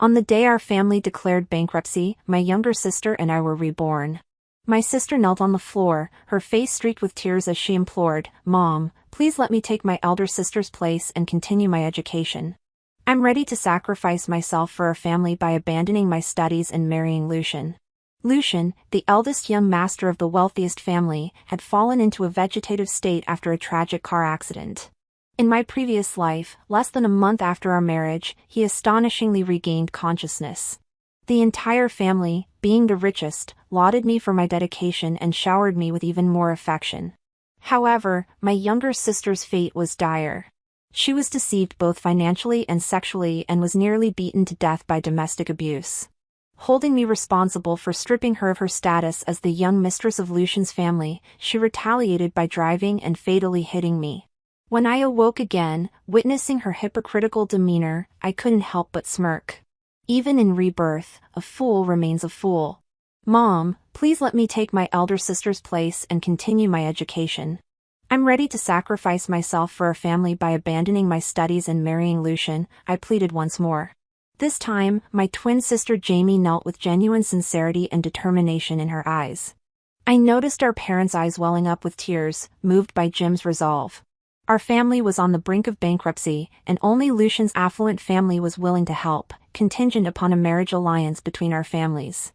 On the day our family declared bankruptcy, my younger sister and I were reborn. My sister knelt on the floor, her face streaked with tears as she implored, "Mom, please let me take my elder sister's place and continue my education. I'm ready to sacrifice myself for our family by abandoning my studies and marrying Lucian." Lucian, the eldest young master of the wealthiest family, had fallen into a vegetative state after a tragic car accident. In my previous life, less than a month after our marriage, he astonishingly regained consciousness. The entire family, being the richest, lauded me for my dedication and showered me with even more affection. However, my younger sister's fate was dire. She was deceived both financially and sexually and was nearly beaten to death by domestic abuse. Holding me responsible for stripping her of her status as the young mistress of Lucian's family, she retaliated by driving and fatally hitting me. When I awoke again, witnessing her hypocritical demeanor, I couldn't help but smirk. Even in rebirth, a fool remains a fool. "Mom, please let me take my elder sister's place and continue my education. I'm ready to sacrifice myself for our family by abandoning my studies and marrying Lucian," I pleaded once more. This time, my twin sister Jamie knelt with genuine sincerity and determination in her eyes. I noticed our parents' eyes welling up with tears, moved by Jim's resolve. Our family was on the brink of bankruptcy, and only Lucian's affluent family was willing to help, contingent upon a marriage alliance between our families.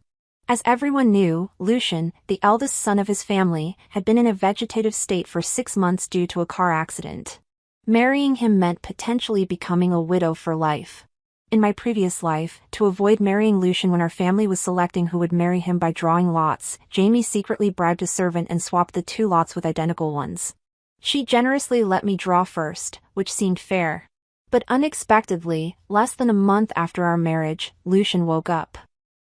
As everyone knew, Lucian, the eldest son of his family, had been in a vegetative state for 6 months due to a car accident. Marrying him meant potentially becoming a widow for life. In my previous life, to avoid marrying Lucian when our family was selecting who would marry him by drawing lots, Jamie secretly bribed a servant and swapped the 2 lots with identical ones. She generously let me draw first, which seemed fair. But unexpectedly, less than a month after our marriage, Lucian woke up.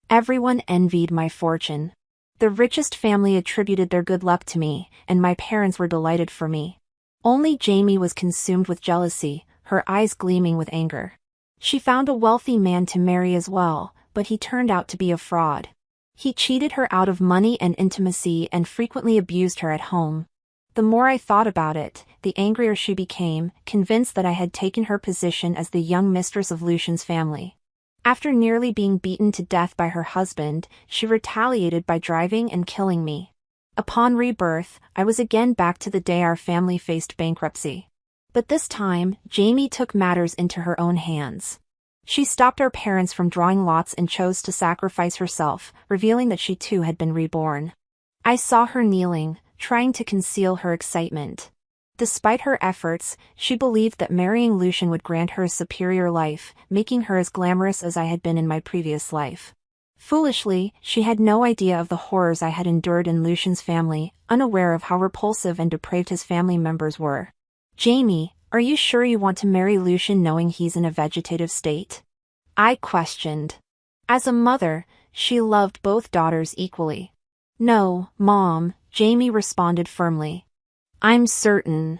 Everyone envied my fortune. The richest family attributed their good luck to me, and my parents were delighted for me. Only Jamie was consumed with jealousy, her eyes gleaming with anger. She found a wealthy man to marry as well, but he turned out to be a fraud. He cheated her out of money and intimacy and frequently abused her at home. The more I thought about it, the angrier she became, convinced that I had taken her position as the young mistress of Lucian's family. After nearly being beaten to death by her husband, she retaliated by driving and killing me. Upon rebirth, I was again back to the day our family faced bankruptcy. But this time, Jamie took matters into her own hands. She stopped our parents from drawing lots and chose to sacrifice herself, revealing that she too had been reborn. I saw her kneeling, trying to conceal her excitement. Despite her efforts, she believed that marrying Lucian would grant her a superior life, making her as glamorous as I had been in my previous life. Foolishly, she had no idea of the horrors I had endured in Lucian's family, unaware of how repulsive and depraved his family members were. "Jamie, are you sure you want to marry Lucian knowing he's in a vegetative state?" I questioned. As a mother, she loved both daughters equally. "No, Mom," Jamie responded firmly. "I'm certain."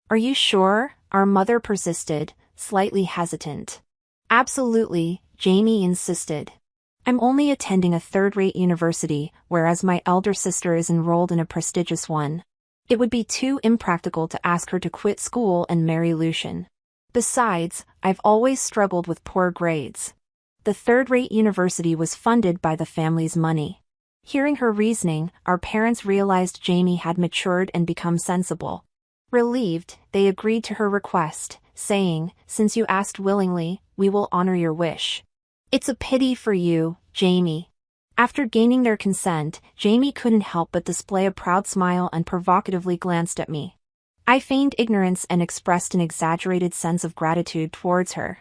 "Are you sure?" our mother persisted, slightly hesitant. "Absolutely," Jamie insisted. "I'm only attending a third-rate university, whereas my elder sister is enrolled in a prestigious one. It would be too impractical to ask her to quit school and marry Lucian. Besides, I've always struggled with poor grades. The third-rate university was funded by the family's money." Hearing her reasoning, our parents realized Jamie had matured and become sensible. Relieved, they agreed to her request, saying, "Since you asked willingly, we will honor your wish. It's a pity for you, Jamie." After gaining their consent, Jamie couldn't help but display a proud smile and provocatively glanced at me. I feigned ignorance and expressed an exaggerated sense of gratitude towards her.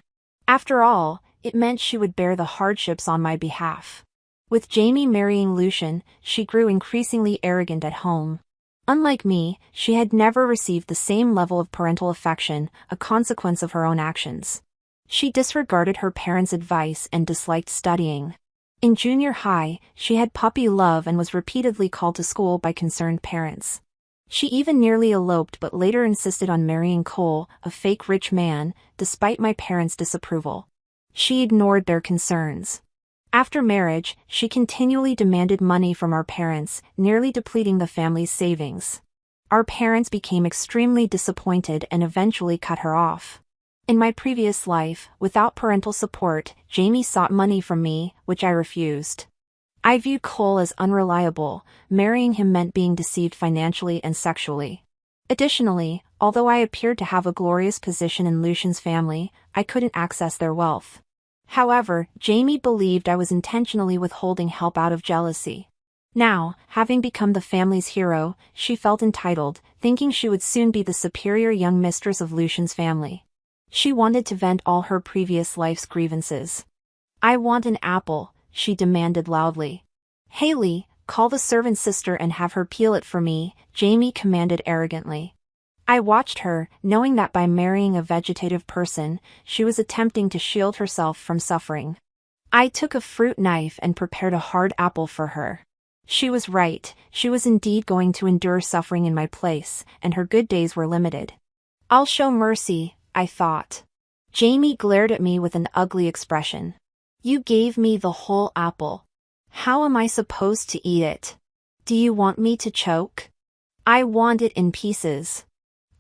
After all, it meant she would bear the hardships on my behalf. With Jamie marrying Lucian, she grew increasingly arrogant at home. Unlike me, she had never received the same level of parental affection, a consequence of her own actions. She disregarded her parents' advice and disliked studying. In junior high, she had puppy love and was repeatedly called to school by concerned parents. She even nearly eloped but later insisted on marrying Cole, a fake rich man, despite my parents' disapproval. She ignored their concerns. After marriage, she continually demanded money from our parents, nearly depleting the family's savings. Our parents became extremely disappointed and eventually cut her off. In my previous life, without parental support, Jamie sought money from me, which I refused. I viewed Cole as unreliable. Marrying him meant being deceived financially and sexually. Additionally, although I appeared to have a glorious position in Lucian's family, I couldn't access their wealth. However, Jamie believed I was intentionally withholding help out of jealousy. Now, having become the family's hero, she felt entitled, thinking she would soon be the superior young mistress of Lucian's family. She wanted to vent all her previous life's grievances. "I want an apple," she demanded loudly. "Haley, call the servant sister and have her peel it for me," Jamie commanded arrogantly. I watched her, knowing that by marrying a vegetative person, she was attempting to shield herself from suffering. I took a fruit knife and prepared a hard apple for her. She was right, she was indeed going to endure suffering in my place, and her good days were limited. "I'll show mercy," I thought. Jamie glared at me with an ugly expression. "You gave me the whole apple. How am I supposed to eat it? Do you want me to choke? I want it in pieces."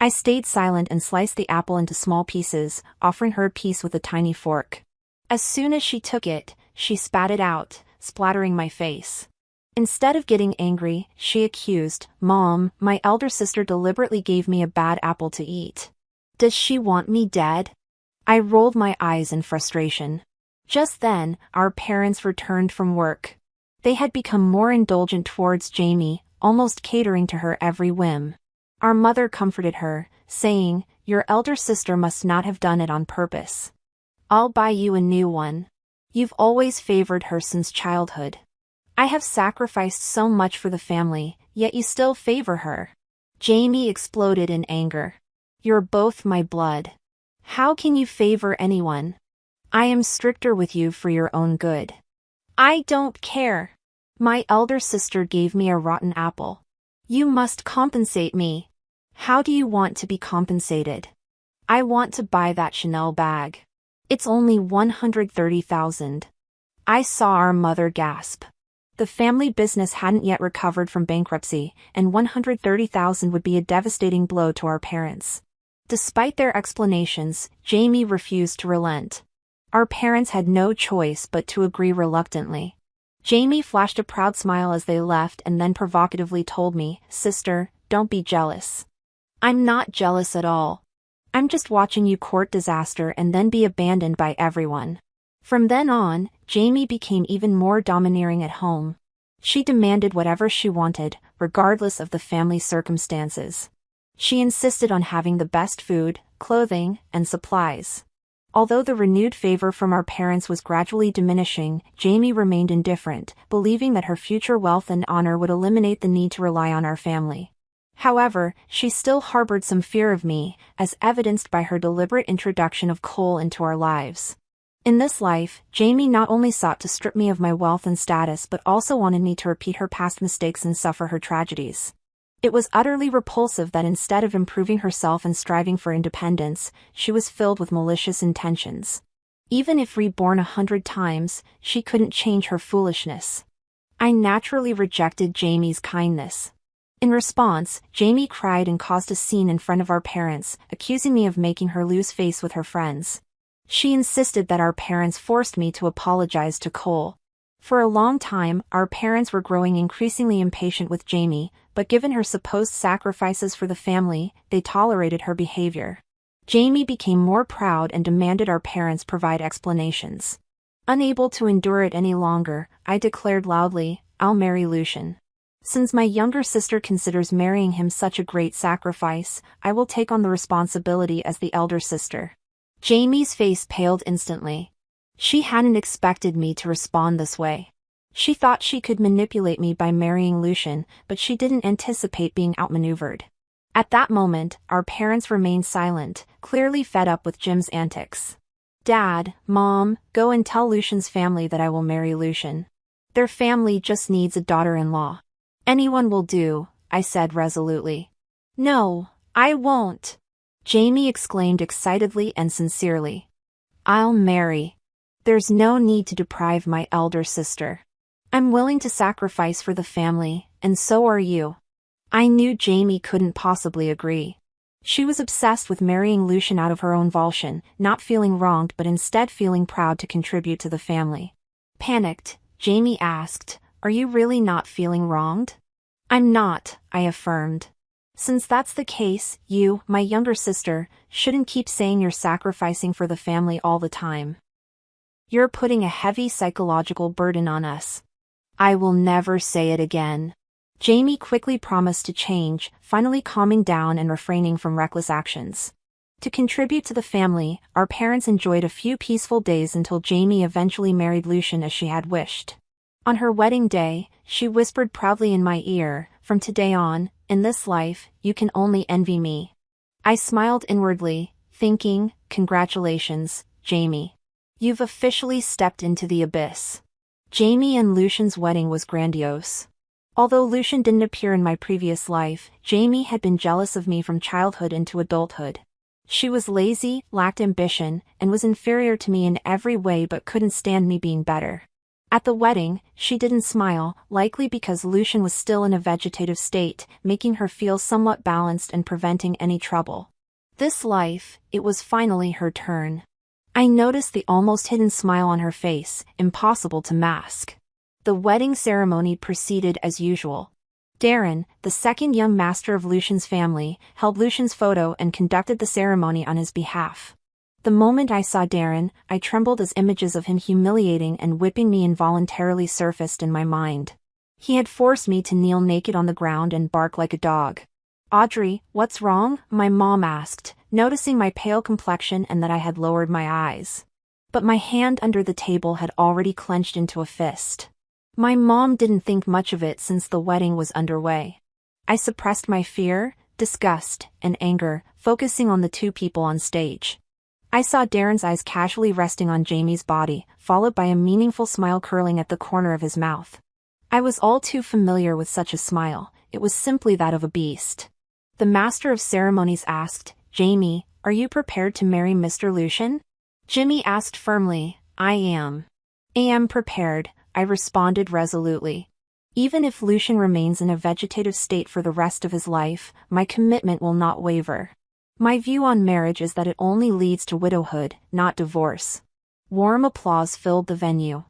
I stayed silent and sliced the apple into small pieces, offering her a piece with a tiny fork. As soon as she took it, she spat it out, splattering my face. Instead of getting angry, she accused, "Mom, my elder sister deliberately gave me a bad apple to eat. Does she want me dead?" I rolled my eyes in frustration. Just then, our parents returned from work. They had become more indulgent towards Jamie, almost catering to her every whim. Our mother comforted her, saying, "Your elder sister must not have done it on purpose. I'll buy you a new one. You've always favored her since childhood. I have sacrificed so much for the family, yet you still favor her." Jamie exploded in anger. "You're both my blood. How can you favor anyone? I am stricter with you for your own good." "I don't care. My elder sister gave me a rotten apple. You must compensate me." "How do you want to be compensated?" "I want to buy that Chanel bag. It's only $130,000. I saw our mother gasp. The family business hadn't yet recovered from bankruptcy, and $130,000 would be a devastating blow to our parents. Despite their explanations, Jamie refused to relent. Our parents had no choice but to agree reluctantly. Jamie flashed a proud smile as they left and then provocatively told me, "Sister, don't be jealous." "I'm not jealous at all. I'm just watching you court disaster and then be abandoned by everyone." From then on, Jamie became even more domineering at home. She demanded whatever she wanted, regardless of the family's circumstances. She insisted on having the best food, clothing, and supplies. Although the renewed favor from our parents was gradually diminishing, Jamie remained indifferent, believing that her future wealth and honor would eliminate the need to rely on our family. However, she still harbored some fear of me, as evidenced by her deliberate introduction of Cole into our lives. In this life, Jamie not only sought to strip me of my wealth and status but also wanted me to repeat her past mistakes and suffer her tragedies. It was utterly repulsive that instead of improving herself and striving for independence, she was filled with malicious intentions. Even if reborn 100 times, she couldn't change her foolishness. I naturally rejected Jamie's kindness. In response, Jamie cried and caused a scene in front of our parents, accusing me of making her lose face with her friends. She insisted that our parents forced me to apologize to Cole. For a long time, our parents were growing increasingly impatient with Jamie, but given her supposed sacrifices for the family, they tolerated her behavior. Jamie became more proud and demanded our parents provide explanations. Unable to endure it any longer, I declared loudly, "I'll marry Lucian. Since my younger sister considers marrying him such a great sacrifice, I will take on the responsibility as the elder sister." Jamie's face paled instantly. She hadn't expected me to respond this way. She thought she could manipulate me by marrying Lucian, but she didn't anticipate being outmaneuvered. At that moment, our parents remained silent, clearly fed up with Jim's antics. "Dad, Mom, go and tell Lucian's family that I will marry Lucian. Their family just needs a daughter-in-law." "Anyone will do," I said resolutely. "No, I won't," Jamie exclaimed excitedly and sincerely. "I'll marry. There's no need to deprive my elder sister. I'm willing to sacrifice for the family, and so are you." I knew Jamie couldn't possibly agree. She was obsessed with marrying Lucian out of her own volition, not feeling wronged but instead feeling proud to contribute to the family. Panicked, Jamie asked, "Are you really not feeling wronged?" "I'm not," I affirmed. "Since that's the case, you, my younger sister, shouldn't keep saying you're sacrificing for the family all the time. You're putting a heavy psychological burden on us." "I will never say it again." Jamie quickly promised to change, finally calming down and refraining from reckless actions. To contribute to the family, our parents enjoyed a few peaceful days until Jamie eventually married Lucian as she had wished. On her wedding day, she whispered proudly in my ear, "From today on, in this life, you can only envy me." I smiled inwardly, thinking, "Congratulations, Jamie. You've officially stepped into the abyss." Jamie and Lucian's wedding was grandiose. Although Lucian didn't appear in my previous life, Jamie had been jealous of me from childhood into adulthood. She was lazy, lacked ambition, and was inferior to me in every way but couldn't stand me being better. At the wedding, she didn't smile, likely because Lucian was still in a vegetative state, making her feel somewhat balanced and preventing any trouble. This life, it was finally her turn. I noticed the almost hidden smile on her face, impossible to mask. The wedding ceremony proceeded as usual. Darren, the second young master of Lucian's family, held Lucian's photo and conducted the ceremony on his behalf. The moment I saw Darren, I trembled as images of him humiliating and whipping me involuntarily surfaced in my mind. He had forced me to kneel naked on the ground and bark like a dog. "Audrey, what's wrong?" my mom asked, noticing my pale complexion and that I had lowered my eyes. But my hand under the table had already clenched into a fist. My mom didn't think much of it since the wedding was underway. I suppressed my fear, disgust, and anger, focusing on the two people on stage. I saw Darren's eyes casually resting on Jamie's body, followed by a meaningful smile curling at the corner of his mouth. I was all too familiar with such a smile, it was simply that of a beast. The master of ceremonies asked, "Jamie, are you prepared to marry Mr. Lucian?" Jimmy asked firmly, "I am." "I am prepared," I responded resolutely. "Even if Lucian remains in a vegetative state for the rest of his life, my commitment will not waver. My view on marriage is that it only leads to widowhood, not divorce." Warm applause filled the venue.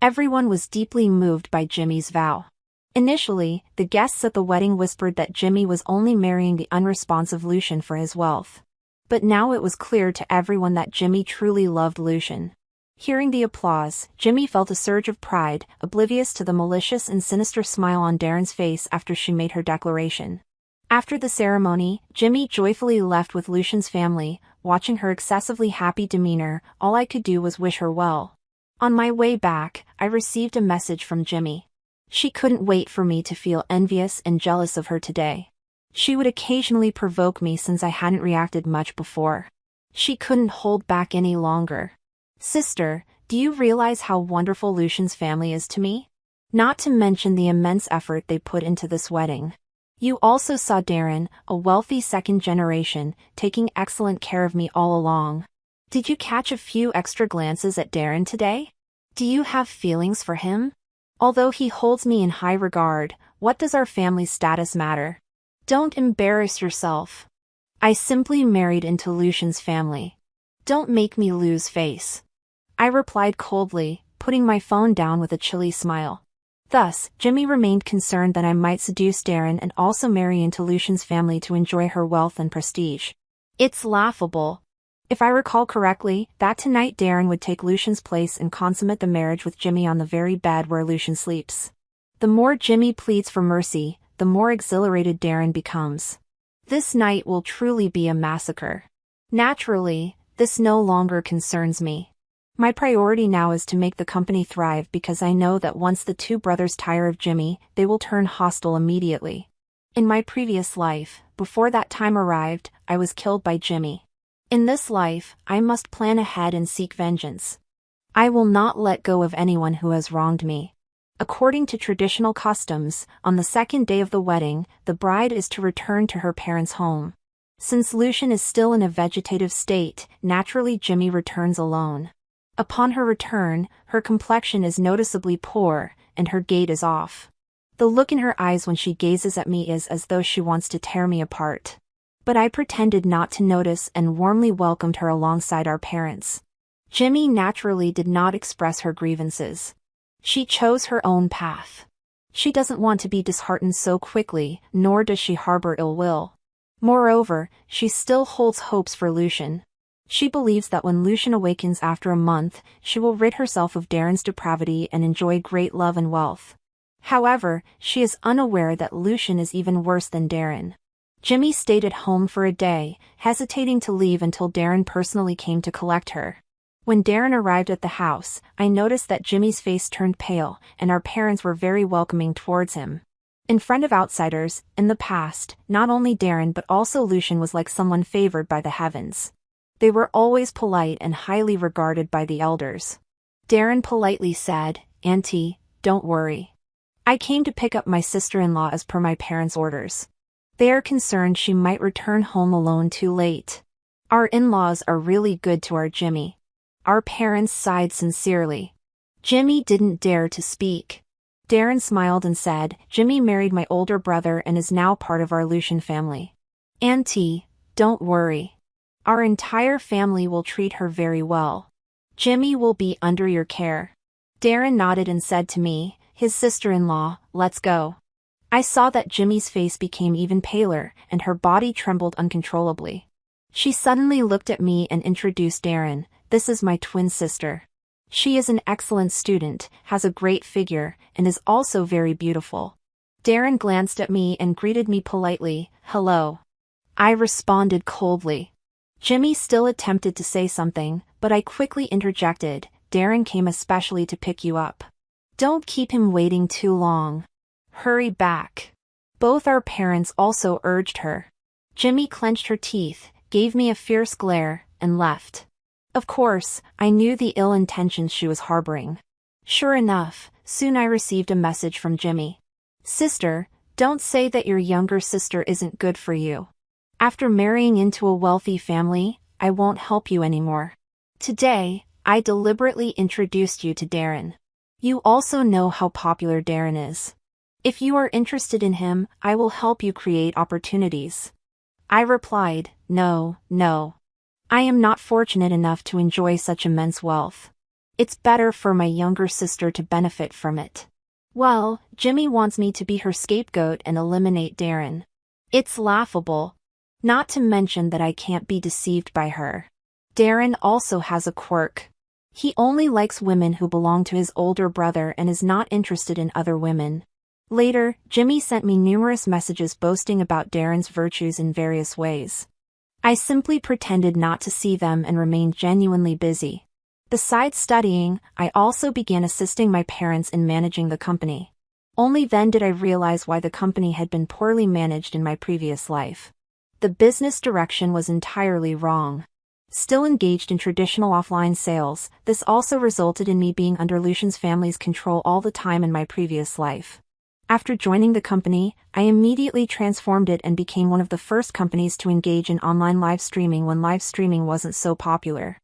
Everyone was deeply moved by Jimmy's vow. Initially, the guests at the wedding whispered that Jimmy was only marrying the unresponsive Lucian for his wealth. But now it was clear to everyone that Jimmy truly loved Lucian. Hearing the applause, Jimmy felt a surge of pride, oblivious to the malicious and sinister smile on Darren's face after she made her declaration. After the ceremony, Jimmy joyfully left with Lucian's family. Watching her excessively happy demeanor, all I could do was wish her well. On my way back, I received a message from Jimmy. She couldn't wait for me to feel envious and jealous of her today. She would occasionally provoke me since I hadn't reacted much before. She couldn't hold back any longer. "Sister, do you realize how wonderful Lucian's family is to me? Not to mention the immense effort they put into this wedding. You also saw Darren, a wealthy second generation, taking excellent care of me all along. Did you catch a few extra glances at Darren today? Do you have feelings for him? Although he holds me in high regard, what does our family status matter? Don't embarrass yourself. I simply married into Lucian's family. Don't make me lose face." I replied coldly, putting my phone down with a chilly smile. Thus, Jimmy remained concerned that I might seduce Darren and also marry into Lucian's family to enjoy her wealth and prestige. It's laughable. If I recall correctly, that tonight Darren would take Lucian's place and consummate the marriage with Jimmy on the very bed where Lucian sleeps. The more Jimmy pleads for mercy, the more exhilarated Darren becomes. This night will truly be a massacre. Naturally, this no longer concerns me. My priority now is to make the company thrive because I know that once the two brothers tire of Jimmy, they will turn hostile immediately. In my previous life, before that time arrived, I was killed by Jimmy. In this life, I must plan ahead and seek vengeance. I will not let go of anyone who has wronged me. According to traditional customs, on the second day of the wedding, the bride is to return to her parents' home. Since Lucian is still in a vegetative state, naturally Jimmy returns alone. Upon her return, her complexion is noticeably poor, and her gait is off. The look in her eyes when she gazes at me is as though she wants to tear me apart. But I pretended not to notice and warmly welcomed her alongside our parents. Jimmy naturally did not express her grievances. She chose her own path. She doesn't want to be disheartened so quickly, nor does she harbor ill will. Moreover, she still holds hopes for Lucian. She believes that when Lucian awakens after a month, she will rid herself of Darren's depravity and enjoy great love and wealth. However, she is unaware that Lucian is even worse than Darren. Jimmy stayed at home for a day, hesitating to leave until Darren personally came to collect her. When Darren arrived at the house, I noticed that Jimmy's face turned pale, and our parents were very welcoming towards him. In front of outsiders, in the past, not only Darren but also Lucian was like someone favored by the heavens. They were always polite and highly regarded by the elders. Darren politely said, "Auntie, don't worry. I came to pick up my sister-in-law as per my parents' orders. They are concerned she might return home alone too late. Our in-laws are really good to our Jimmy." Our parents sighed sincerely. Jimmy didn't dare to speak. Darren smiled and said, "Jimmy married my older brother and is now part of our Lucian family. Auntie, don't worry. Our entire family will treat her very well. Jimmy will be under your care." Darren nodded and said to me, his sister-in-law, "Let's go." I saw that Jimmy's face became even paler, and her body trembled uncontrollably. She suddenly looked at me and introduced Darren. "This is my twin sister. She is an excellent student, has a great figure, and is also very beautiful." Darren glanced at me and greeted me politely, "Hello." I responded coldly. Jimmy still attempted to say something, but I quickly interjected, "Darren came especially to pick you up. Don't keep him waiting too long. Hurry back." Both our parents also urged her. Jimmy clenched her teeth, gave me a fierce glare, and left. Of course, I knew the ill intentions she was harboring. Sure enough, soon I received a message from Jimmy. "Sister, don't say that your younger sister isn't good for you. After marrying into a wealthy family, I won't help you anymore. Today, I deliberately introduced you to Darren. You also know how popular Darren is. If you are interested in him, I will help you create opportunities." I replied, No. I am not fortunate enough to enjoy such immense wealth. It's better for my younger sister to benefit from it. Well, Jimmy wants me to be her scapegoat and eliminate Darren. It's laughable. Not to mention that I can't be deceived by her. Darren also has a quirk. He only likes women who belong to his older brother and is not interested in other women. Later, Jimmy sent me numerous messages boasting about Darren's virtues in various ways. I simply pretended not to see them and remained genuinely busy. Besides studying, I also began assisting my parents in managing the company. Only then did I realize why the company had been poorly managed in my previous life. The business direction was entirely wrong. Still engaged in traditional offline sales, this also resulted in me being under Lucian's family's control all the time in my previous life. After joining the company, I immediately transformed it and became one of the first companies to engage in online live streaming when live streaming wasn't so popular.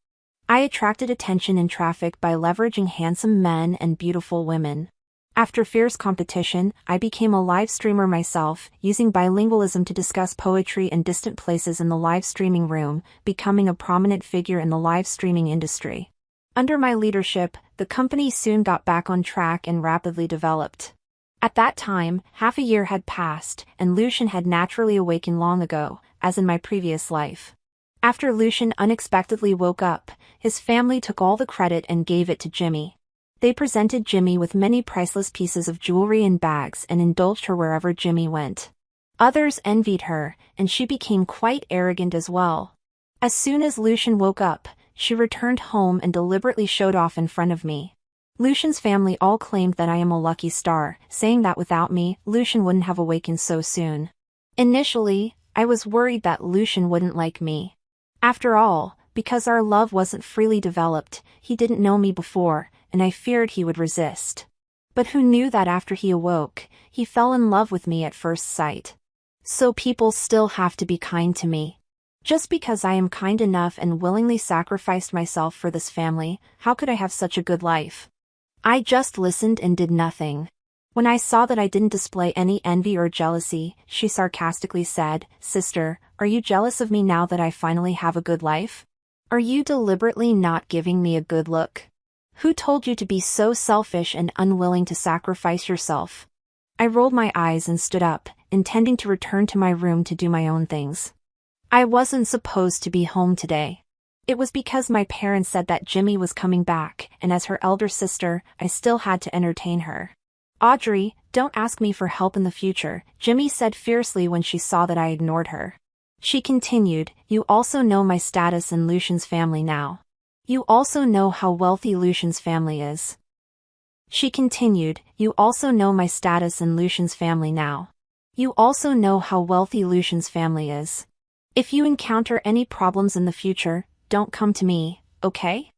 I attracted attention and traffic by leveraging handsome men and beautiful women. After fierce competition, I became a live streamer myself, using bilingualism to discuss poetry and distant places in the live streaming room, becoming a prominent figure in the live streaming industry. Under my leadership, the company soon got back on track and rapidly developed. At that time, half a year had passed, and Lucian had naturally awakened long ago, as in my previous life. After Lucian unexpectedly woke up, his family took all the credit and gave it to Jimmy. They presented Jimmy with many priceless pieces of jewelry and bags and indulged her wherever Jimmy went. Others envied her, and she became quite arrogant as well. As soon as Lucian woke up, she returned home and deliberately showed off in front of me. Lucian's family all claimed that I am a lucky star, saying that without me, Lucian wouldn't have awakened so soon. Initially, I was worried that Lucian wouldn't like me. After all, because our love wasn't freely developed, he didn't know me before, and I feared he would resist. But who knew that after he awoke, he fell in love with me at first sight? So people still have to be kind to me. Just because I am kind enough and willingly sacrificed myself for this family, how could I have such a good life? I just listened and did nothing. When I saw that I didn't display any envy or jealousy, she sarcastically said, "Sister, are you jealous of me now that I finally have a good life? Are you deliberately not giving me a good look? Who told you to be so selfish and unwilling to sacrifice yourself?" I rolled my eyes and stood up, intending to return to my room to do my own things. I wasn't supposed to be home today. It was because my parents said that Jimmy was coming back, and as her elder sister, I still had to entertain her. "Audrey, don't ask me for help in the future," Jimmy said fiercely when she saw that I ignored her. She continued, "You also know my status in Lucian's family now. You also know how wealthy Lucian's family is." She continued, "You also know my status in Lucian's family now. You also know how wealthy Lucian's family is. If you encounter any problems in the future, don't come to me, okay?"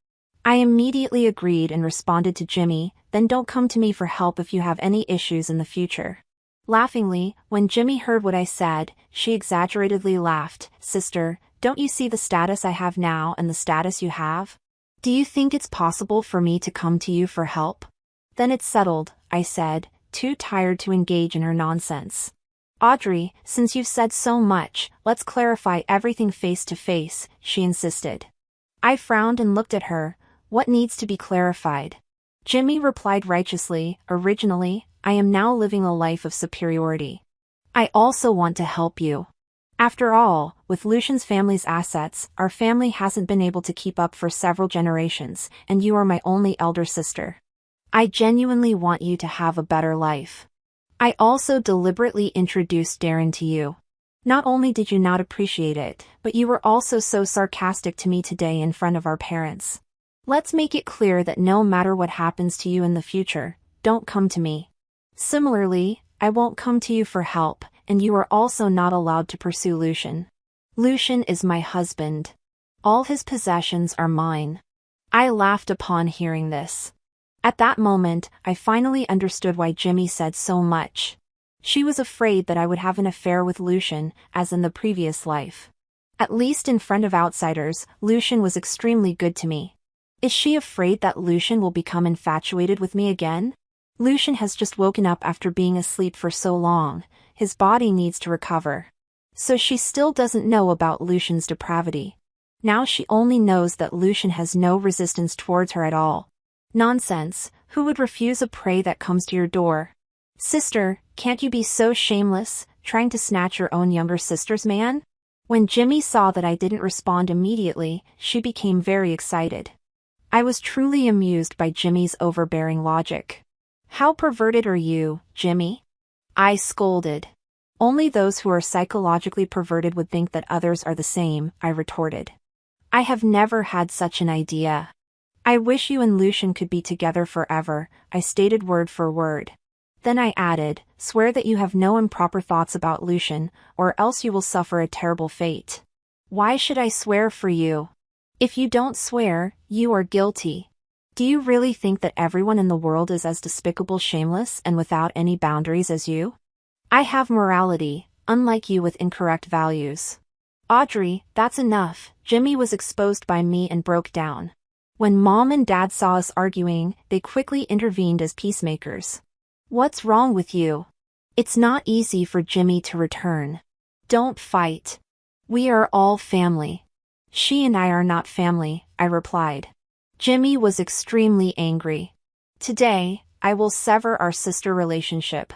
I immediately agreed and responded to Jimmy, "Then don't come to me for help if you have any issues in the future." Laughingly, when Jimmy heard what I said, she exaggeratedly laughed, "Sister, don't you see the status I have now and the status you have? Do you think it's possible for me to come to you for help?" "Then it's settled," I said, too tired to engage in her nonsense. "Audrey, since you've said so much, let's clarify everything face to face," she insisted. I frowned and looked at her. "What needs to be clarified?" Jimmy replied righteously, "Originally, I am now living a life of superiority. I also want to help you. After all, with Lucian's family's assets, our family hasn't been able to keep up for several generations, and you are my only elder sister. I genuinely want you to have a better life. I also deliberately introduced Darren to you. Not only did you not appreciate it, but you were also so sarcastic to me today in front of our parents. Let's make it clear that no matter what happens to you in the future, don't come to me. Similarly, I won't come to you for help, and you are also not allowed to pursue Lucian. Lucian is my husband. All his possessions are mine." I laughed upon hearing this. At that moment, I finally understood why Jimmy said so much. She was afraid that I would have an affair with Lucian, as in the previous life. At least in front of outsiders, Lucian was extremely good to me. Is she afraid that Lucian will become infatuated with me again? Lucian has just woken up after being asleep for so long. His body needs to recover. So she still doesn't know about Lucian's depravity. Now she only knows that Lucian has no resistance towards her at all. Nonsense, who would refuse a prey that comes to your door? "Sister, can't you be so shameless, trying to snatch your own younger sister's man?" When Jimmy saw that I didn't respond immediately, she became very excited. I was truly amused by Jimmy's overbearing logic. "How perverted are you, Jimmy?" I scolded. "Only those who are psychologically perverted would think that others are the same," I retorted. "I have never had such an idea. I wish you and Lucian could be together forever," I stated word for word. Then I added, "Swear that you have no improper thoughts about Lucian, or else you will suffer a terrible fate." "Why should I swear for you? If you don't swear, you are guilty. Do you really think that everyone in the world is as despicable, shameless, and without any boundaries as you? I have morality, unlike you with incorrect values." "Audrey, that's enough." Jimmy was exposed by me and broke down. When Mom and Dad saw us arguing, they quickly intervened as peacemakers. "What's wrong with you? It's not easy for Jimmy to return. Don't fight. We are all family." "She and I are not family," I replied. Jimmy was extremely angry. "Today, I will sever our sister relationship.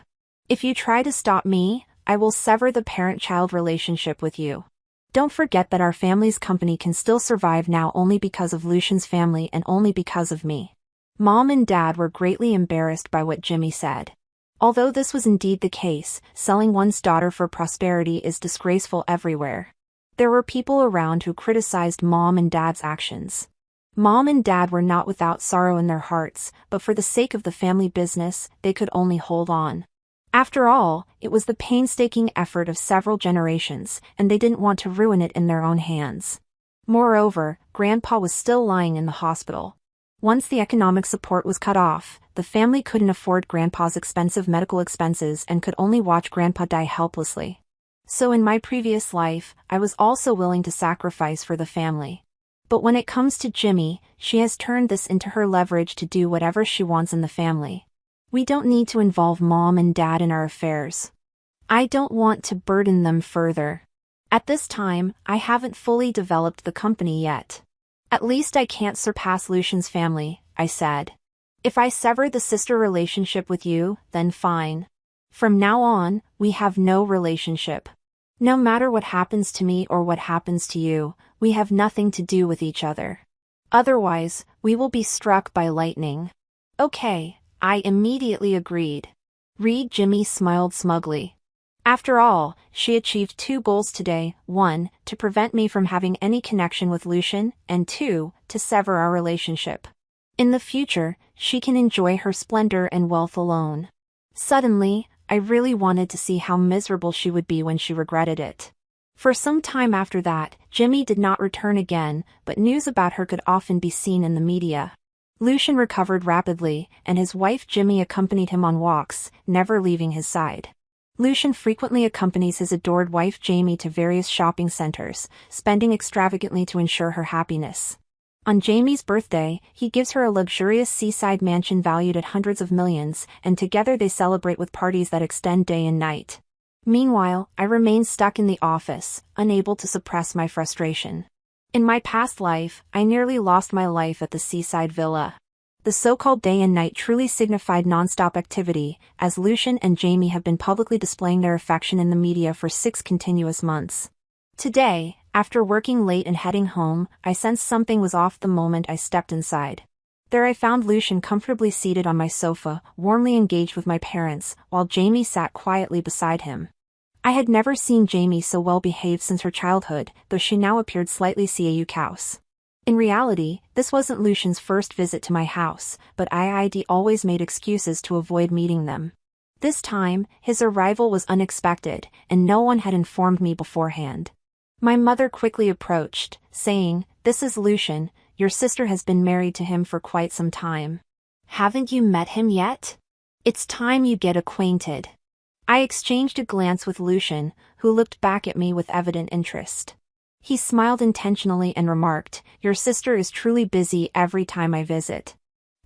If you try to stop me, I will sever the parent-child relationship with you. Don't forget that our family's company can still survive now only because of Lucian's family and only because of me." Mom and Dad were greatly embarrassed by what Jimmy said. Although this was indeed the case, selling one's daughter for prosperity is disgraceful everywhere. There were people around who criticized Mom and Dad's actions. Mom and Dad were not without sorrow in their hearts, but for the sake of the family business, they could only hold on. After all, it was the painstaking effort of several generations, and they didn't want to ruin it in their own hands. Moreover, Grandpa was still lying in the hospital. Once the economic support was cut off, the family couldn't afford Grandpa's expensive medical expenses and could only watch Grandpa die helplessly. So in my previous life, I was also willing to sacrifice for the family. But when it comes to Jimmy, she has turned this into her leverage to do whatever she wants in the family. We don't need to involve mom and dad in our affairs. I don't want to burden them further. At this time, I haven't fully developed the company yet. At least I can't surpass Lucian's family, I said. If I sever the sister relationship with you, then fine. From now on, we have no relationship. No matter what happens to me or what happens to you, we have nothing to do with each other. Otherwise, we will be struck by lightning. Okay, I immediately agreed. Jimmy smiled smugly. After all, she achieved 2 goals today: 1, to prevent me from having any connection with Lucian, and 2, to sever our relationship. In the future, she can enjoy her splendor and wealth alone. Suddenly, I really wanted to see how miserable she would be when she regretted it. For some time after that, Jimmy did not return again, but news about her could often be seen in the media. Lucian recovered rapidly, and his wife Jimmy accompanied him on walks, never leaving his side. Lucian frequently accompanies his adored wife Jamie to various shopping centers, spending extravagantly to ensure her happiness. On Jamie's birthday, he gives her a luxurious seaside mansion valued at hundreds of millions, and together they celebrate with parties that extend day and night. Meanwhile, I remain stuck in the office, unable to suppress my frustration. In my past life, I nearly lost my life at the seaside villa. The so-called day and night truly signified non-stop activity, as Lucian and Jamie have been publicly displaying their affection in the media for 6 continuous months. Today, after working late and heading home, I sensed something was off the moment I stepped inside. There I found Lucian comfortably seated on my sofa, warmly engaged with my parents, while Jamie sat quietly beside him. I had never seen Jamie so well behaved since her childhood, though she now appeared slightly cautious. In reality, this wasn't Lucian's first visit to my house, but I'd always made excuses to avoid meeting them. This time, his arrival was unexpected, and no one had informed me beforehand. My mother quickly approached, saying, "This is Lucian, your sister has been married to him for quite some time. Haven't you met him yet? It's time you get acquainted." I exchanged a glance with Lucian, who looked back at me with evident interest. He smiled intentionally and remarked, "Your sister is truly busy every time I visit.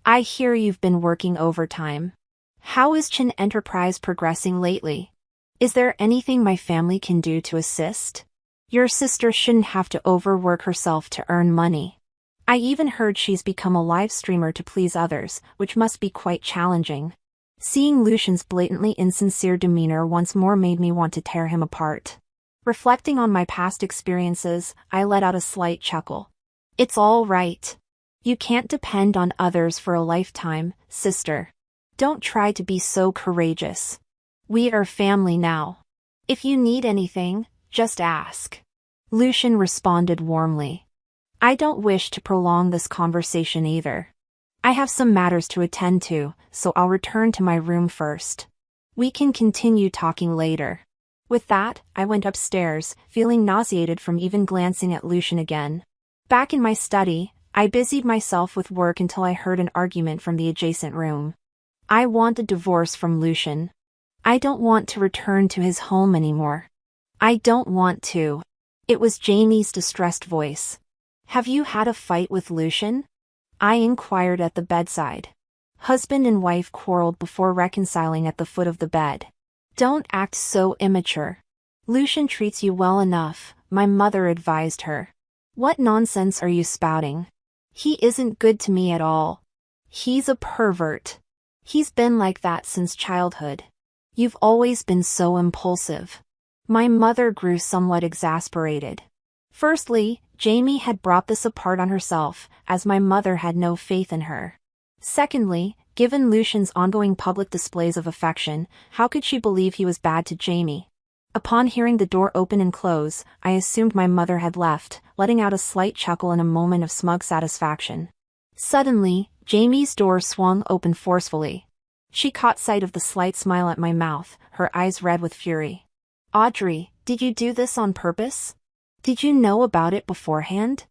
I hear you've been working overtime. How is Qin Enterprise progressing lately? Is there anything my family can do to assist? Your sister shouldn't have to overwork herself to earn money. I even heard she's become a live streamer to please others, which must be quite challenging." Seeing Lucian's blatantly insincere demeanor once more made me want to tear him apart. Reflecting on my past experiences, I let out a slight chuckle. "It's all right. You can't depend on others for a lifetime, sister. Don't try to be so courageous. We are family now. If you need anything, just ask." Lucian responded warmly. "I don't wish to prolong this conversation either. I have some matters to attend to, so I'll return to my room first. We can continue talking later." With that, I went upstairs, feeling nauseated from even glancing at Lucian again. Back in my study, I busied myself with work until I heard an argument from the adjacent room. "I want a divorce from Lucian. I don't want to return to his home anymore. I don't want to." It was Jamie's distressed voice. "Have you had a fight with Lucian?" I inquired at the bedside. Husband and wife quarreled before reconciling at the foot of the bed. "Don't act so immature. Lucian treats you well enough," my mother advised her. "What nonsense are you spouting? He isn't good to me at all. He's a pervert. He's been like that since childhood. You've always been so impulsive." My mother grew somewhat exasperated. Firstly, Jamie had brought this apart on herself, as my mother had no faith in her. Secondly, given Lucian's ongoing public displays of affection, how could she believe he was bad to Jamie? Upon hearing the door open and close, I assumed my mother had left, letting out a slight chuckle in a moment of smug satisfaction. Suddenly, Jamie's door swung open forcefully. She caught sight of the slight smile at my mouth, her eyes red with fury. "Audrey, did you do this on purpose? Did you know about it beforehand?"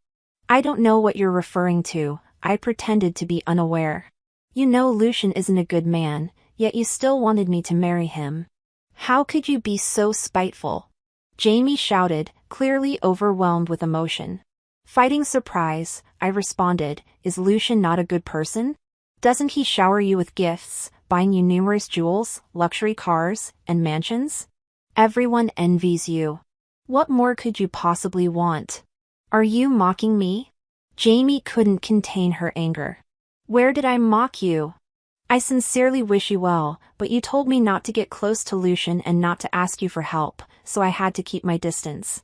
"I don't know what you're referring to," I pretended to be unaware. "You know Lucian isn't a good man, yet you still wanted me to marry him. How could you be so spiteful?" Jamie shouted, clearly overwhelmed with emotion. Fighting surprise, I responded, "Is Lucian not a good person? Doesn't he shower you with gifts, buying you numerous jewels, luxury cars, and mansions? Everyone envies you. What more could you possibly want? Are you mocking me? Jamie couldn't contain her anger. Where did I mock you? I sincerely wish you well, but you told me not to get close to Lucian and not to ask you for help, so I had to keep my distance.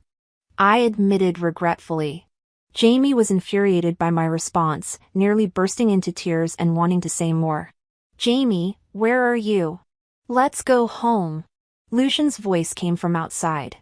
I admitted regretfully. Jamie was infuriated by my response, nearly bursting into tears and wanting to say more. Jamie, where are you? Let's go home. Lucian's voice came from outside.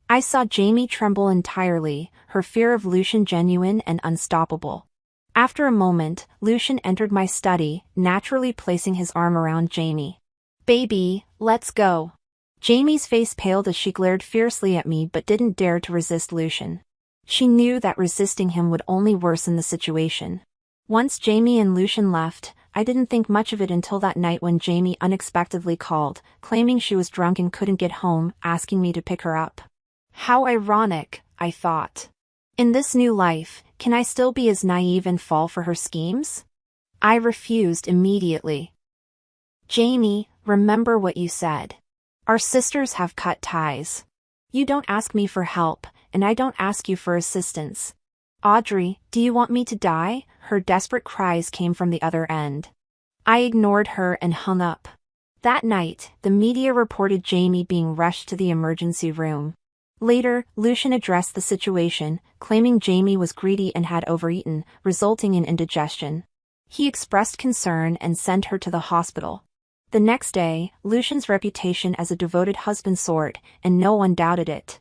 I saw Jamie tremble entirely, her fear of Lucian genuine and unstoppable. After a moment, Lucian entered my study, naturally placing his arm around Jamie. Baby, let's go. Jamie's face paled as she glared fiercely at me but didn't dare to resist Lucian. She knew that resisting him would only worsen the situation. Once Jamie and Lucian left, I didn't think much of it until that night when Jamie unexpectedly called, claiming she was drunk and couldn't get home, asking me to pick her up. How ironic, I thought. In this new life, can I still be as naive and fall for her schemes? I refused immediately. Jamie, remember what you said. Our sisters have cut ties. You don't ask me for help, and I don't ask you for assistance. Audrey, do you want me to die? Her desperate cries came from the other end. I ignored her and hung up. That night, the media reported Jamie being rushed to the emergency room. Later, Lucian addressed the situation, claiming Jamie was greedy and had overeaten, resulting in indigestion. He expressed concern and sent her to the hospital. The next day, Lucian's reputation as a devoted husband soared, and no one doubted it.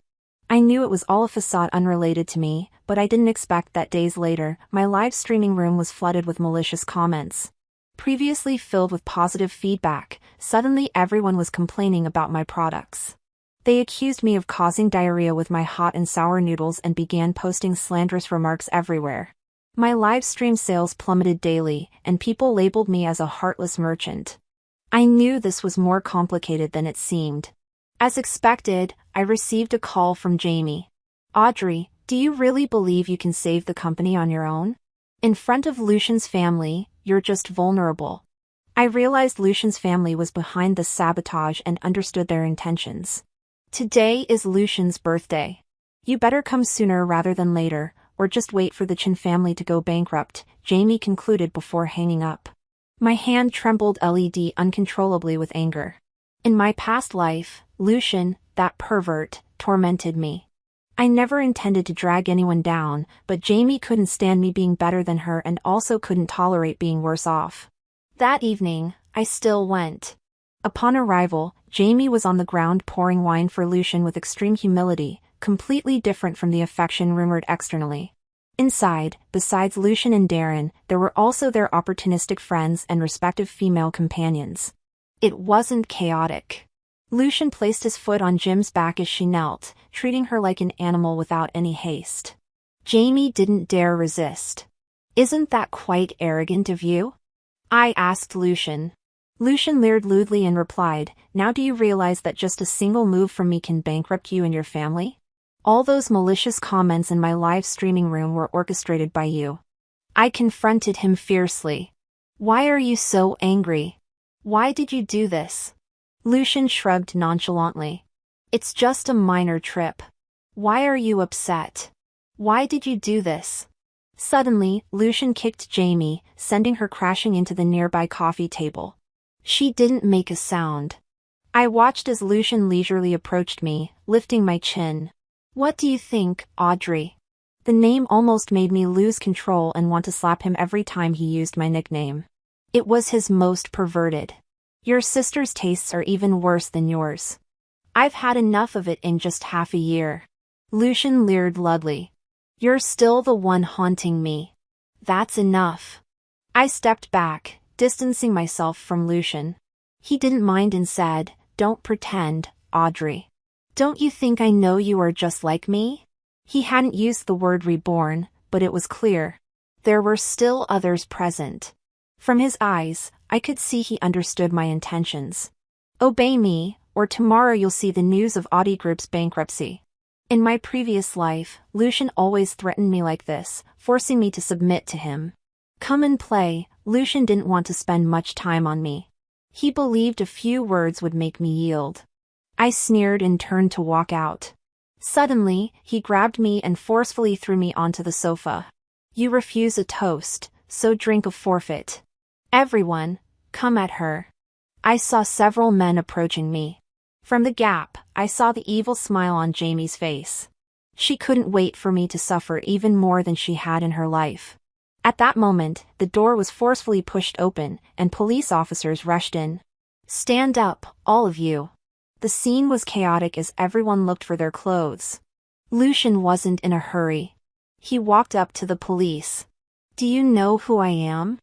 I knew it was all a facade unrelated to me, but I didn't expect that days later, my live streaming room was flooded with malicious comments. Previously filled with positive feedback, suddenly everyone was complaining about my products. They accused me of causing diarrhea with my hot and sour noodles and began posting slanderous remarks everywhere. My live stream sales plummeted daily, and people labeled me as a heartless merchant. I knew this was more complicated than it seemed. As expected, I received a call from Jamie. Audrey, do you really believe you can save the company on your own? In front of Lucian's family, you're just vulnerable. I realized Lucian's family was behind the sabotage and understood their intentions. Today is Lucian's birthday. You better come sooner rather than later, or just wait for the Qin family to go bankrupt, Jamie concluded before hanging up. My hand trembled uncontrollably with anger. In my past life, Lucian, that pervert, tormented me. I never intended to drag anyone down, but Jamie couldn't stand me being better than her and also couldn't tolerate being worse off. That evening, I still went. Upon arrival, Jamie was on the ground pouring wine for Lucian with extreme humility, completely different from the affection rumored externally. Inside, besides Lucian and Darren, there were also their opportunistic friends and respective female companions. It wasn't chaotic. Lucian placed his foot on Jim's back as she knelt, treating her like an animal without any haste. Jamie didn't dare resist. Isn't that quite arrogant of you? I asked Lucian. Lucian leered lewdly and replied, now do you realize that just a single move from me can bankrupt you and your family? All those malicious comments in my live streaming room were orchestrated by you. I confronted him fiercely. Why are you so angry? Why did you do this? Lucian shrugged nonchalantly. It's just a minor trip. Why are you upset? Why did you do this? Suddenly, Lucian kicked Jamie, sending her crashing into the nearby coffee table. She didn't make a sound. I watched as Lucian leisurely approached me, lifting my chin. What do you think, Audrey? The name almost made me lose control and want to slap him every time he used my nickname. It was his most perverted. Your sister's tastes are even worse than yours. I've had enough of it in just half a year. Lucian leered lewdly. You're still the one haunting me. That's enough. I stepped back, distancing myself from Lucian. He didn't mind and said, don't pretend, Audrey. Don't you think I know you are just like me? He hadn't used the word reborn, but it was clear. There were still others present. From his eyes, I could see he understood my intentions. Obey me, or tomorrow you'll see the news of Audi Group's bankruptcy. In my previous life, Lucian always threatened me like this, forcing me to submit to him. Come and play, Lucian didn't want to spend much time on me. He believed a few words would make me yield. I sneered and turned to walk out. Suddenly, he grabbed me and forcefully threw me onto the sofa. You refuse a toast, so drink a forfeit. Everyone, come at her. I saw several men approaching me. From the gap, I saw the evil smile on Jamie's face. She couldn't wait for me to suffer even more than she had in her life. At that moment, the door was forcefully pushed open, and police officers rushed in. Stand up, all of you. The scene was chaotic as everyone looked for their clothes. Lucian wasn't in a hurry. He walked up to the police. Do you know who I am?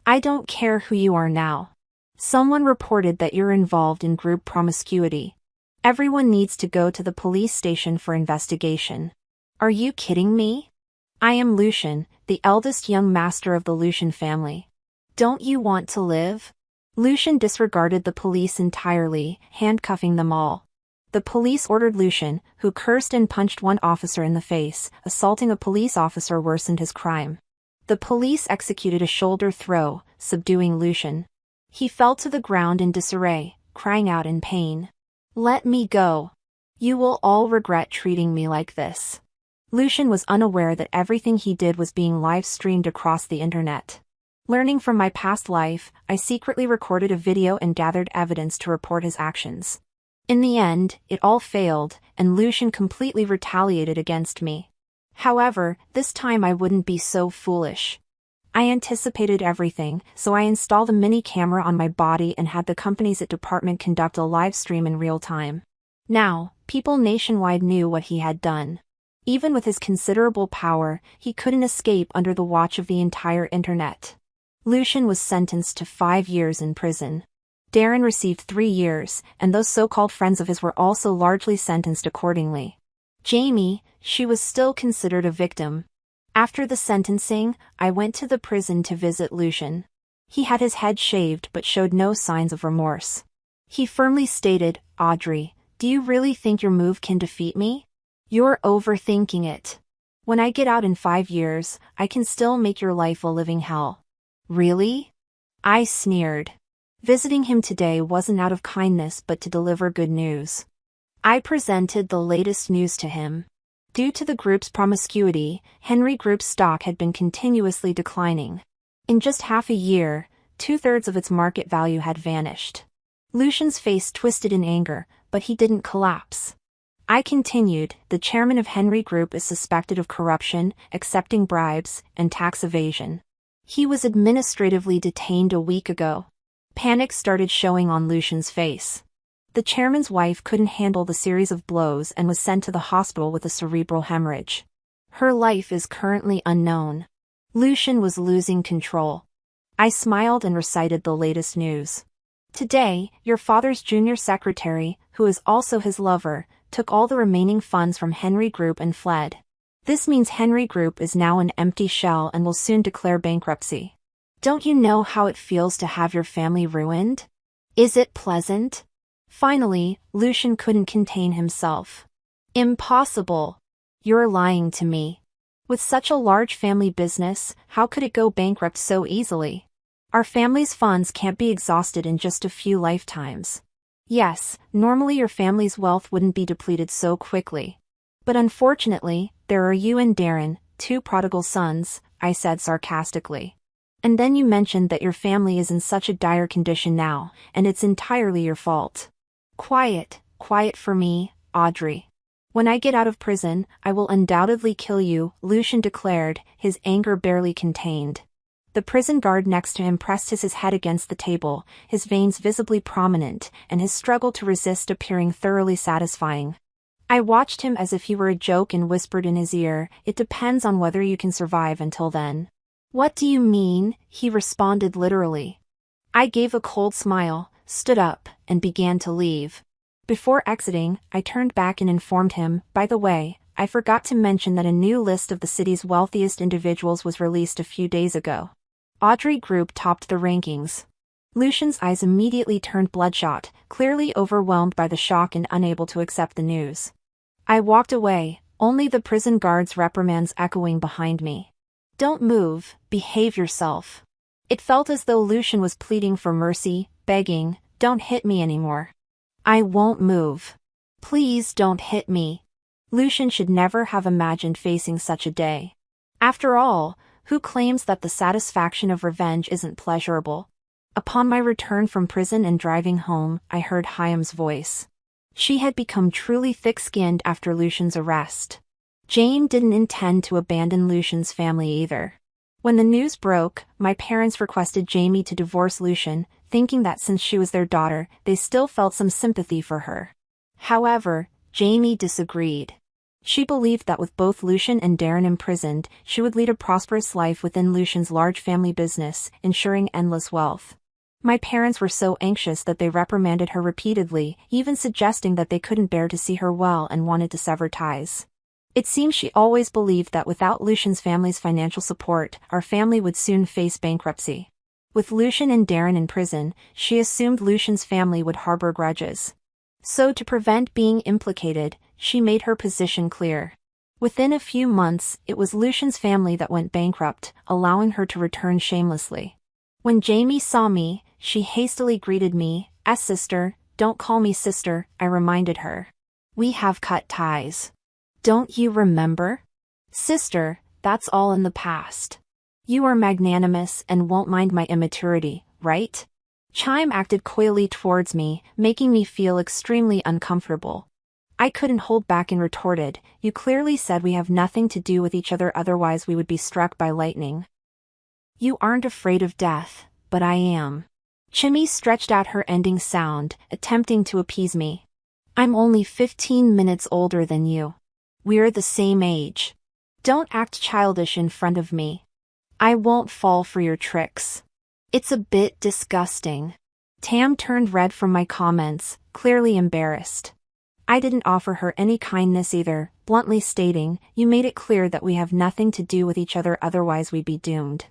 I don't care who you are now. Someone reported that you're involved in group promiscuity. Everyone needs to go to the police station for investigation. Are you kidding me? I am Lucian, the eldest young master of the Lucian family. Don't you want to live? Lucian disregarded the police entirely, handcuffing them all. The police ordered Lucian, who cursed and punched one officer in the face. Assaulting a police officer worsened his crime. The police executed a shoulder throw, subduing Lucian. He fell to the ground in disarray, crying out in pain. Let me go. You will all regret treating me like this. Lucian was unaware that everything he did was being live-streamed across the internet. Learning from my past life, I secretly recorded a video and gathered evidence to report his actions. In the end, it all failed, and Lucian completely retaliated against me. However, this time I wouldn't be so foolish. I anticipated everything, so I installed a mini camera on my body and had the company's department conduct a live stream in real time. Now, people nationwide knew what he had done. Even with his considerable power, he couldn't escape under the watch of the entire internet. Lucian was sentenced to 5 years in prison. Darren received 3 years, and those so-called friends of his were also largely sentenced accordingly. Jamie, she was still considered a victim. After the sentencing, I went to the prison to visit Lucian. He had his head shaved but showed no signs of remorse. He firmly stated, Audrey, do you really think your move can defeat me? You're overthinking it. When I get out in 5 years, I can still make your life a living hell. Really? I sneered. Visiting him today wasn't out of kindness but to deliver good news. I presented the latest news to him. Due to the group's promiscuity, Henry Group's stock had been continuously declining. In just half a year, 2/3 of its market value had vanished. Lucian's face twisted in anger, but he didn't collapse. I continued, the chairman of Henry Group is suspected of corruption, accepting bribes, and tax evasion. He was administratively detained a week ago. Panic started showing on Lucian's face. The chairman's wife couldn't handle the series of blows and was sent to the hospital with a cerebral hemorrhage. Her life is currently unknown. Lucian was losing control. I smiled and recited the latest news. Today, your father's junior secretary, who is also his lover, took all the remaining funds from Henry Group and fled. This means Henry Group is now an empty shell and will soon declare bankruptcy. Don't you know how it feels to have your family ruined? Is it pleasant? Finally, Lucian couldn't contain himself. Impossible. You're lying to me. With such a large family business, how could it go bankrupt so easily? Our family's funds can't be exhausted in just a few lifetimes. Yes, normally your family's wealth wouldn't be depleted so quickly. But unfortunately, there are you and Darren, 2 prodigal sons, I said sarcastically. And then you mentioned that your family is in such a dire condition now, and it's entirely your fault. Quiet for me, Audrey. When I get out of prison, I will undoubtedly kill you, Lucian declared, his anger barely contained. The prison guard next to him pressed his head against the table, his veins visibly prominent, and his struggle to resist appearing thoroughly satisfying. I watched him as if he were a joke and whispered in his ear, it depends on whether you can survive until then. What do you mean? He responded literally. I gave a cold smile, stood up, and began to leave. Before exiting, I turned back and informed him, by the way, I forgot to mention that a new list of the city's wealthiest individuals was released a few days ago. Audrey Group topped the rankings. Lucian's eyes immediately turned bloodshot, clearly overwhelmed by the shock and unable to accept the news. I walked away, only the prison guard's reprimands echoing behind me. Don't move, behave yourself. It felt as though Lucian was pleading for mercy, begging, "Don't hit me anymore. I won't move. Please don't hit me." Lucian should never have imagined facing such a day. After all, who claims that the satisfaction of revenge isn't pleasurable? Upon my return from prison and driving home, I heard Hyam's voice. She had become truly thick-skinned after Lucian's arrest. Jane didn't intend to abandon Lucian's family either. When the news broke, my parents requested Jamie to divorce Lucian, thinking that since she was their daughter, they still felt some sympathy for her. However, Jamie disagreed. She believed that with both Lucian and Darren imprisoned, she would lead a prosperous life within Lucian's large family business, ensuring endless wealth. My parents were so anxious that they reprimanded her repeatedly, even suggesting that they couldn't bear to see her well and wanted to sever ties. It seems she always believed that without Lucian's family's financial support, our family would soon face bankruptcy. With Lucian and Darren in prison, she assumed Lucian's family would harbor grudges. So to prevent being implicated, she made her position clear. Within a few months, it was Lucian's family that went bankrupt, allowing her to return shamelessly. When Jamie saw me, she hastily greeted me as sister. "Don't call me sister," I reminded her. "We have cut ties. Don't you remember? Sister, that's all in the past. You are magnanimous and won't mind my immaturity, right?" Chime acted coyly towards me, making me feel extremely uncomfortable. I couldn't hold back and retorted, "You clearly said we have nothing to do with each other, otherwise we would be struck by lightning." "You aren't afraid of death, but I am." Chimmy stretched out her ending sound, attempting to appease me. "I'm only 15 minutes older than you. We're the same age. Don't act childish in front of me. I won't fall for your tricks. It's a bit disgusting." Tam turned red from my comments, clearly embarrassed. I didn't offer her any kindness either, bluntly stating, "You made it clear that we have nothing to do with each other, otherwise we'd be doomed."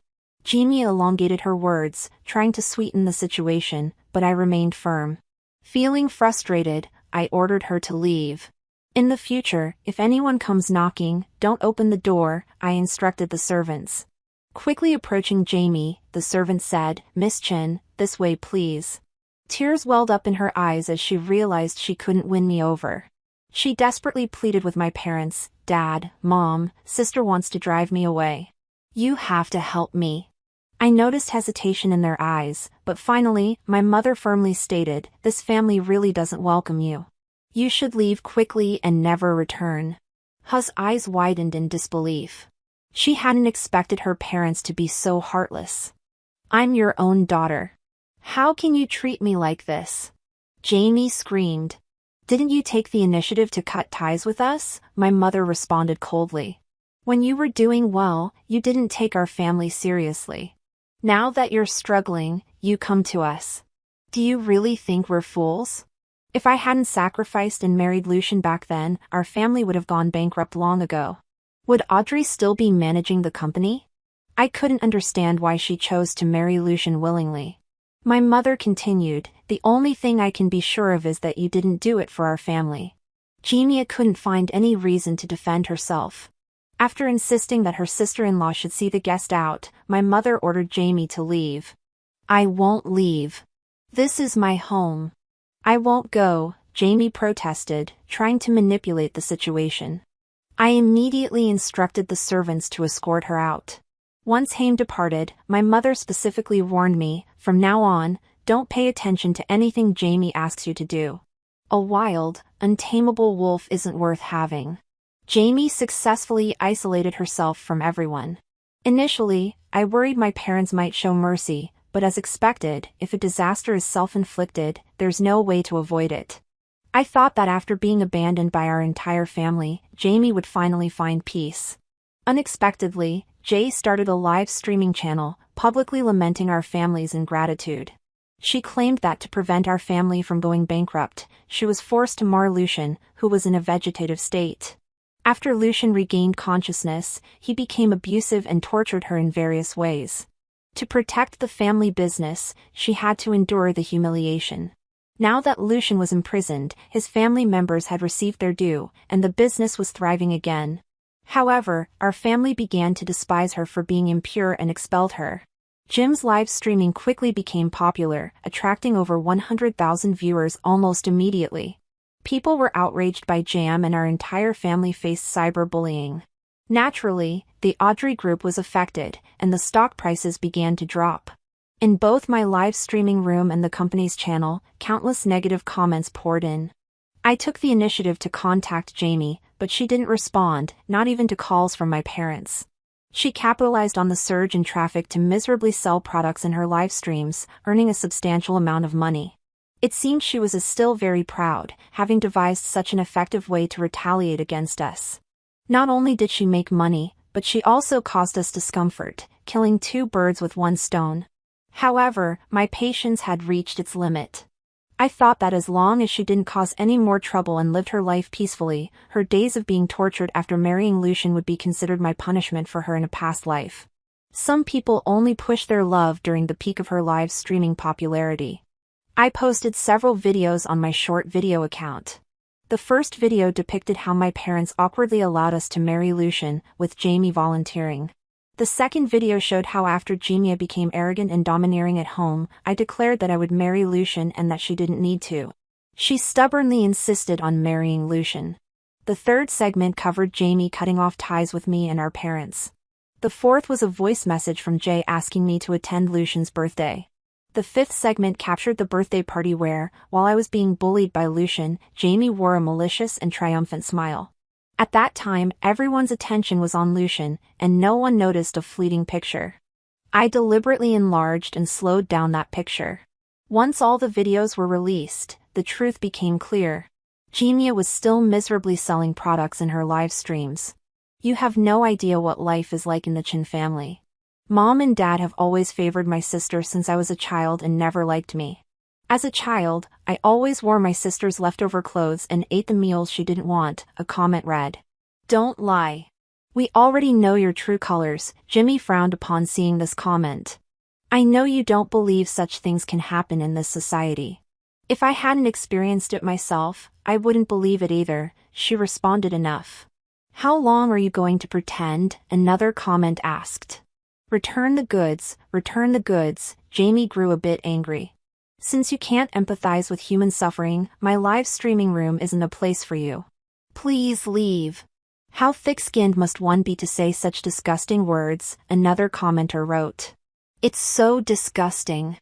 Jeannie elongated her words, trying to sweeten the situation, but I remained firm. Feeling frustrated, I ordered her to leave. "In the future, if anyone comes knocking, don't open the door," I instructed the servants. Quickly approaching Jamie, the servant said, "Miss Chin, this way please." Tears welled up in her eyes as she realized she couldn't win me over. She desperately pleaded with my parents, "Dad, Mom, Sister wants to drive me away. You have to help me." I noticed hesitation in their eyes, but finally, my mother firmly stated, "This family really doesn't welcome you. You should leave quickly and never return." Hu's eyes widened in disbelief. She hadn't expected her parents to be so heartless. "I'm your own daughter. How can you treat me like this?" Jamie screamed. "Didn't you take the initiative to cut ties with us?" My mother responded coldly. "When you were doing well, you didn't take our family seriously. Now that you're struggling, you come to us. Do you really think we're fools? If I hadn't sacrificed and married Lucian back then, our family would have gone bankrupt long ago. Would Audrey still be managing the company?" I couldn't understand why she chose to marry Lucian willingly. My mother continued, "The only thing I can be sure of is that you didn't do it for our family." Genia couldn't find any reason to defend herself. After insisting that her sister-in-law should see the guest out, my mother ordered Jamie to leave. "I won't leave. This is my home." "I won't go," Jamie protested, trying to manipulate the situation. I immediately instructed the servants to escort her out. Once Haim departed, my mother specifically warned me, "From now on, don't pay attention to anything Jamie asks you to do. A wild, untamable wolf isn't worth having." Jamie successfully isolated herself from everyone. Initially, I worried my parents might show mercy, but as expected, if a disaster is self-inflicted, there's no way to avoid it. I thought that after being abandoned by our entire family, Jamie would finally find peace. Unexpectedly, Jay started a live streaming channel, publicly lamenting our family's ingratitude. She claimed that to prevent our family from going bankrupt, she was forced to mar Lucian, who was in a vegetative state. After Lucian regained consciousness, he became abusive and tortured her in various ways. To protect the family business, she had to endure the humiliation. Now that Lucian was imprisoned, his family members had received their due, and the business was thriving again. However, our family began to despise her for being impure and expelled her. Jim's live streaming quickly became popular, attracting over 100,000 viewers almost immediately. People were outraged by Jam and our entire family faced cyberbullying. Naturally, the Audrey group was affected, and the stock prices began to drop. In both my live streaming room and the company's channel, countless negative comments poured in. I took the initiative to contact Jamie, but she didn't respond, not even to calls from my parents. She capitalized on the surge in traffic to miserably sell products in her live streams, earning a substantial amount of money. It seemed she was still very proud, having devised such an effective way to retaliate against us. Not only did she make money, but she also caused us discomfort, killing two birds with one stone. However, my patience had reached its limit. I thought that as long as she didn't cause any more trouble and lived her life peacefully, her days of being tortured after marrying Lucian would be considered my punishment for her in a past life. Some people only push their love during the peak of her live streaming popularity. I posted several videos on my short video account. The first video depicted how my parents awkwardly allowed us to marry Lucian, with Jamie volunteering. The second video showed how after Jimia became arrogant and domineering at home, I declared that I would marry Lucian and that she didn't need to. She stubbornly insisted on marrying Lucian. The third segment covered Jamie cutting off ties with me and our parents. The fourth was a voice message from Jay asking me to attend Lucian's birthday. The fifth segment captured the birthday party where, while I was being bullied by Lucian, Jamie wore a malicious and triumphant smile. At that time, everyone's attention was on Lucian, and no one noticed a fleeting picture. I deliberately enlarged and slowed down that picture. Once all the videos were released, the truth became clear. Jimia was still miserably selling products in her live streams. You have no idea what life is like in the Qin family. Mom and Dad have always favored my sister since I was a child and never liked me. As a child, I always wore my sister's leftover clothes and ate the meals she didn't want, a comment read. Don't lie. We already know your true colors, Jimmy frowned upon seeing this comment. I know you don't believe such things can happen in this society. If I hadn't experienced it myself, I wouldn't believe it either, she responded. Enough. How long are you going to pretend? Another comment asked. Return the goods, Jamie grew a bit angry. Since you can't empathize with human suffering, my live streaming room isn't a place for you. Please leave. How thick-skinned must one be to say such disgusting words, another commenter wrote. It's so disgusting.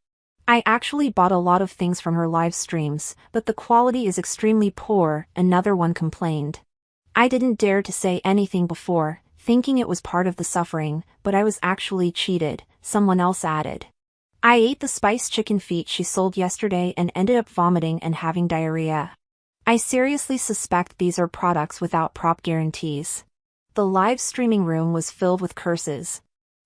I actually bought a lot of things from her live streams, but the quality is extremely poor, another one complained. I didn't dare to say anything before, thinking it was part of the suffering, but I was actually cheated, someone else added. I ate the spiced chicken feet she sold yesterday and ended up vomiting and having diarrhea. I seriously suspect these are products without prop guarantees. The live streaming room was filled with curses.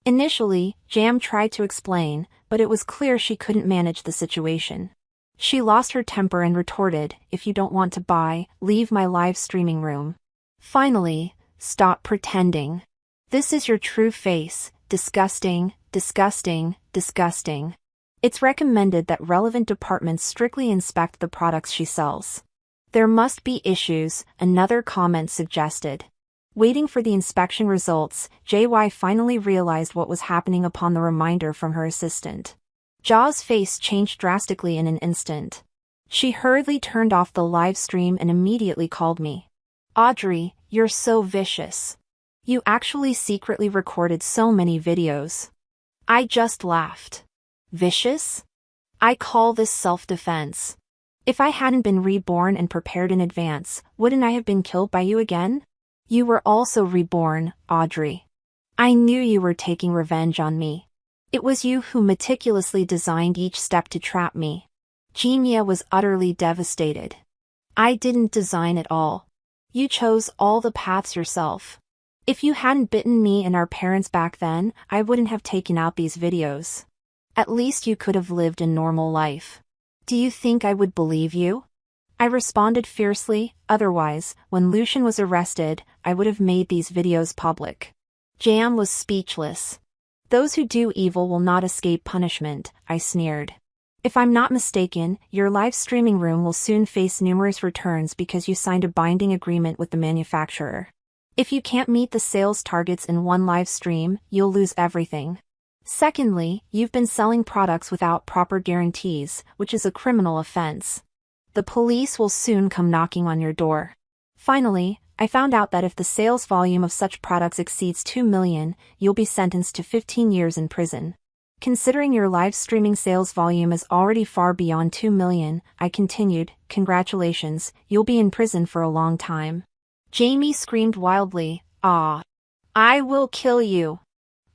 Initially, Jam tried to explain, but it was clear she couldn't manage the situation. She lost her temper and retorted, if you don't want to buy, leave my live streaming room. Finally, stop pretending. This is your true face, disgusting, disgusting, disgusting. It's recommended that relevant departments strictly inspect the products she sells. There must be issues, another comment suggested. Waiting for the inspection results, JY finally realized what was happening upon the reminder from her assistant. Ja's face changed drastically in an instant. She hurriedly turned off the live stream and immediately called me. Audrey, you're so vicious. You actually secretly recorded so many videos. I just laughed. Vicious? I call this self-defense. If I hadn't been reborn and prepared in advance, wouldn't I have been killed by you again? You were also reborn, Audrey. I knew you were taking revenge on me. It was you who meticulously designed each step to trap me. Jimia was utterly devastated. I didn't design it all. You chose all the paths yourself. If you hadn't bitten me and our parents back then, I wouldn't have taken out these videos. At least you could have lived a normal life. Do you think I would believe you? I responded fiercely, otherwise, when Lucian was arrested, I would have made these videos public. Jam was speechless. Those who do evil will not escape punishment, I sneered. If I'm not mistaken, your live streaming room will soon face numerous returns because you signed a binding agreement with the manufacturer. If you can't meet the sales targets in one live stream, you'll lose everything. Secondly, you've been selling products without proper guarantees, which is a criminal offense. The police will soon come knocking on your door. Finally, I found out that if the sales volume of such products exceeds 2 million, you'll be sentenced to 15 years in prison. Considering your live streaming sales volume is already far beyond 2 million, I continued, congratulations, you'll be in prison for a long time. Jamie screamed wildly, "Ah! I will kill you!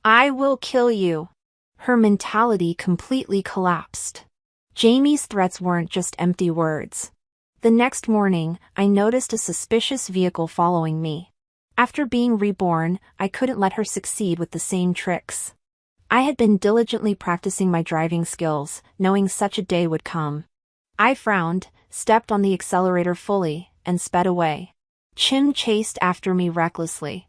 I will kill you!" Her mentality completely collapsed. Jamie's threats weren't just empty words. The next morning, I noticed a suspicious vehicle following me. After being reborn, I couldn't let her succeed with the same tricks. I had been diligently practicing my driving skills, knowing such a day would come. I frowned, stepped on the accelerator fully, and sped away. Chim chased after me recklessly.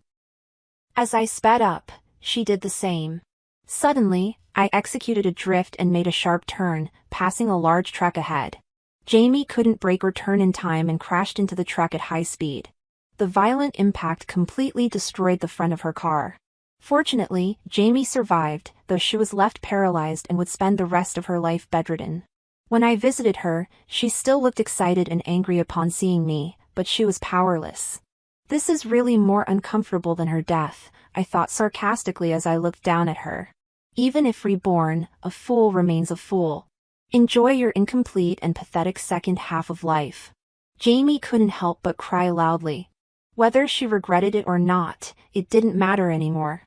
As I sped up, she did the same. Suddenly, I executed a drift and made a sharp turn, passing a large truck ahead. Jamie couldn't brake or turn in time and crashed into the truck at high speed. The violent impact completely destroyed the front of her car. Fortunately, Jamie survived, though she was left paralyzed and would spend the rest of her life bedridden. When I visited her, she still looked excited and angry upon seeing me, but she was powerless. This is really more uncomfortable than her death, I thought sarcastically as I looked down at her. Even if reborn, a fool remains a fool. Enjoy your incomplete and pathetic second half of life. Jamie couldn't help but cry loudly. Whether she regretted it or not, it didn't matter anymore.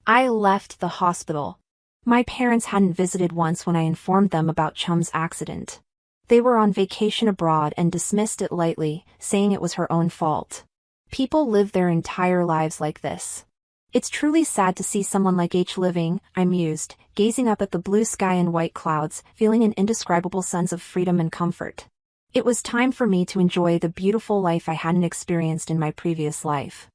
I left the hospital. My parents hadn't visited once when I informed them about Chum's accident. They were on vacation abroad and dismissed it lightly, saying it was her own fault. People live their entire lives like this. It's truly sad to see someone like H living, I mused, gazing up at the blue sky and white clouds, feeling an indescribable sense of freedom and comfort. It was time for me to enjoy the beautiful life I hadn't experienced in my previous life.